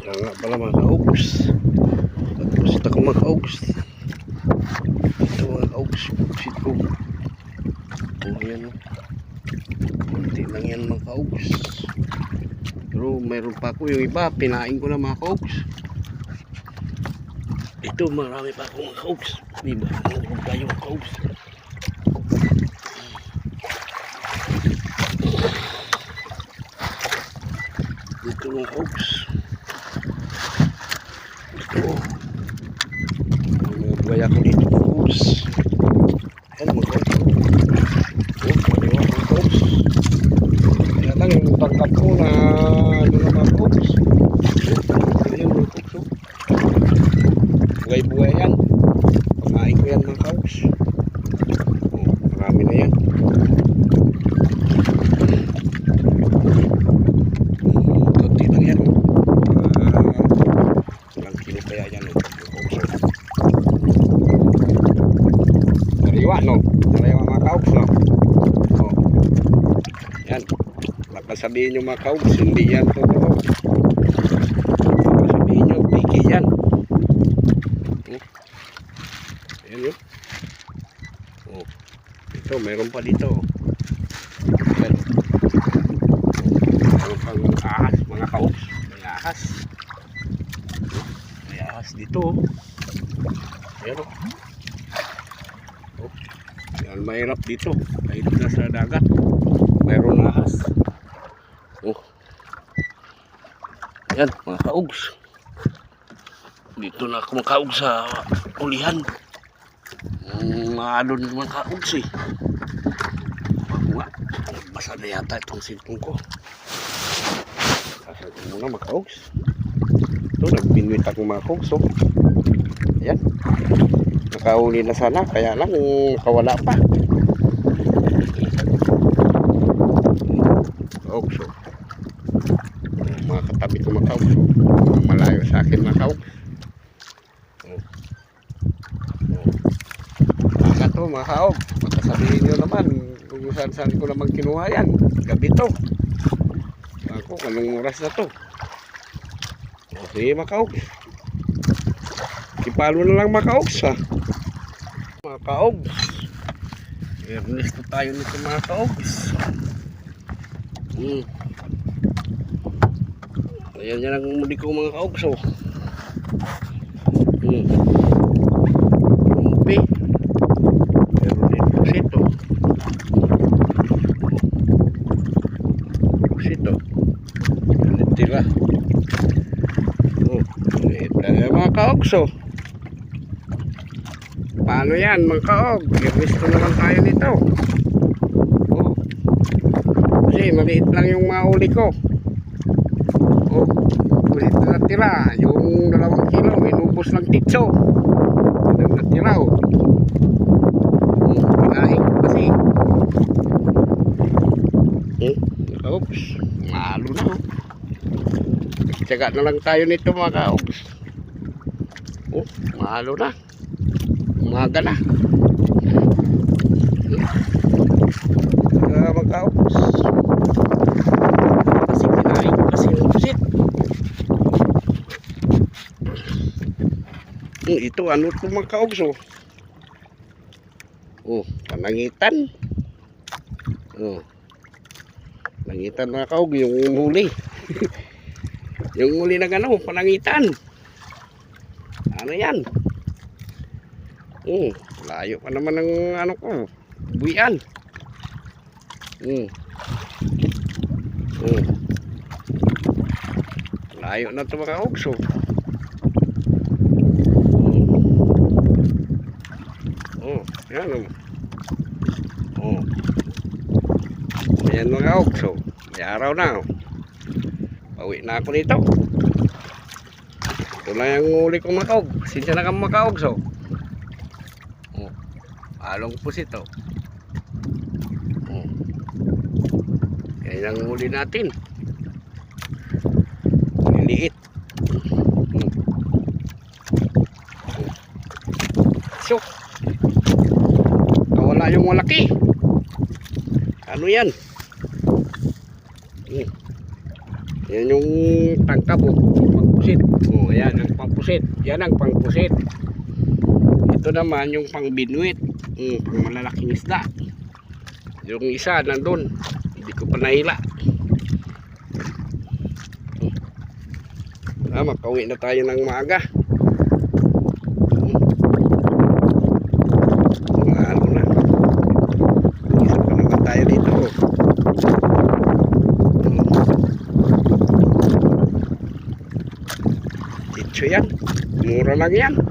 Kaya nga pala mga kaugs. Tapos ito ko mga kaugs. Ito mga kaugs. Buksit ko. O yan o. Kunti lang yan mga kaugs. Pero mayroon pa ako yung iba. Pinain ko na mga kaugs. Ito marami pa ako mga kaugs. Diba? Huwag tayo mga kaugs. Dito mga kaugs. Ito. May buhay ako dito mga kaugs. Ayan mga kaugs. Oh, paliwa mga kaugs. Kaya lang yung tangkap ko na ano na mga kaugs. Ayan mga kaugs. Buhay-buhay yan. Pamain ko yan mga kaugs. Oh, marami na yan. Kunti lang yan. Ilang kilo kaya yan. Sariwa no? Sariwa mga kaugs no? Oh. Yan. Baka sabihin nyo mga kaugs, hindi yan totoo. Baka sabihin nyo, piki yan. Ayan yun. Oh. Ito, mayroon pa dito. Ayan. Mayroon pang ahas, mga kaugs. May ahas. May ahas dito. Ayan o. Oh. Yan, mahirap dito. Kahit nasa dagat. Mayroon ahas. Oh. Ayan, mga kaugs. Dito na ako makaugs sa ulihan. Maalon mga kaugs eh. Basa na yata itong cellphone ko. Basa ko muna mga kaugs. Ito, nagbinwit ako mga kaugs. So, ayan. Nakauli na sana. Kaya lang nakawala pa. Kaugs. So, mga katabi ko mga kaugs. So, malayo sa akin mga kaugs. Ito mga kaog, makasabihin nyo naman kung saan ko naman kinuha yan. Gabi to. Ako, anong oras na to? O sige mga kaog. Kipalo na lang mga kaog ha. Mga kaog. I-release na tayo nito mga kaog. Ayan yan ang muli ko mga kaog. So. Rumpi. Ito tira. Oh, mga kaogso. Paano yan mga kaog? I-gusto naman tayo nito. Oh. Kasi maliit lang yung mahuli ko. Oh, maliit na natira. Yung 2 kilo inubos ng titso. Yung natira oh. Pinahin ko kasi. Oops, malo na oh. Tsaga na lang tayo nito mga kaogs. Oh, malo na. Umaga na. Mga kaogs. Kasi kinain ko kasi yung pusit. Ito ano ito mga kaogs oh. Oh, panangitan. Oh. Panangitan mga kaog, yung huli. Yung huli na gano'n, panangitan. Ano yan? Layo pa naman ng ano ko, buwian. Layo na ito mga kaog. So. Yan oh. Ayan mga kaog. So, may araw na. Pauwi na ako nito. Ito lang yung uli kong makaog. Sinsya na kang makaog. So, along pusit oh. Yan ang uli natin. Liliit. So, nawala yung malaki. Ano yan? Yan yung tangkap oh. pangpusit. Oh, ayan ang pangpusit. Yan ang pangpusit. Ito naman yung pang binwit. Pang malalaking isda. Yung isa nandun. Hindi ko pa nahila. Makauwi na tayo ng maaga. Ano na. Isa pa naman tayo dito. Chicho yan. Mura lang yan.